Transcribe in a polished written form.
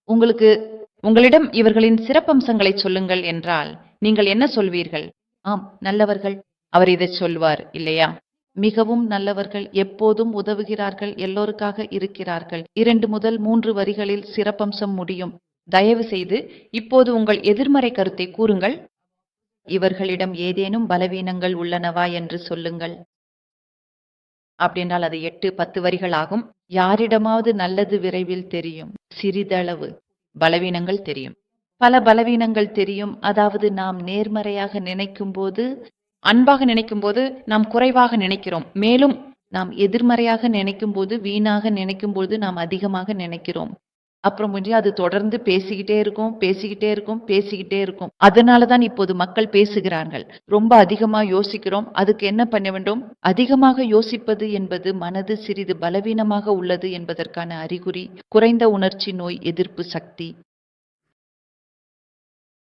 உங்களுக்கு உங்களிடம் இவர்களின் சிறப்பம்சங்களைச் சொல்லுங்கள் என்றால், நீங்கள் என்ன சொல்வீர்கள்? ஆம், நல்லவர்கள். அவர் இதைச் சொல்வார் இல்லையா? மிகவும் நல்லவர்கள், எப்போதும் உதவுகிறார்கள், எல்லோருக்காக இருக்கிறார்கள். 2 முதல் 3 வரிகளில் சிறப்பம்சம் முடியும். தயவு செய்து இப்போது உங்கள் எதிர்மறை கருத்தை கூறுங்கள். இவர்களிடம் ஏதேனும் பலவீனங்கள் உள்ளனவா என்று சொல்லுங்கள். அப்படின்றால் அது 8, 10 வரிகள் ஆகும். யாரிடமாவது நல்லது விரைவில் தெரியும். சிறிதளவு பலவீனங்கள் தெரியும். பல பலவீனங்கள் தெரியும். அதாவது நாம் நேர்மறையாக நினைக்கும்போது, அன்பாக நினைக்கும்போது நாம் குறைவாக நினைக்கிறோம். மேலும் நாம் எதிர்மறையாக நினைக்கும்போது, வீணாக நினைக்கும்போது நாம் அதிகமாக நினைக்கிறோம். அப்புறம் அது தொடர்ந்து பேசிக்கிட்டே இருக்கும், பேசிக்கிட்டே இருக்கும், பேசிக்கிட்டே இருக்கும். அதனால தான் இப்போது மக்கள் பேசுகிறார்கள். ரொம்ப அதிகமா யோசிக்கிறோம். அதுக்கு என்ன பண்ண வேண்டும்? அதிகமாக யோசிப்பது என்பது மனது சிறிது பலவீனமாக உள்ளது என்பதற்கான அறிகுறி. குறைந்த உணர்ச்சி நோய் எதிர்ப்பு சக்தி.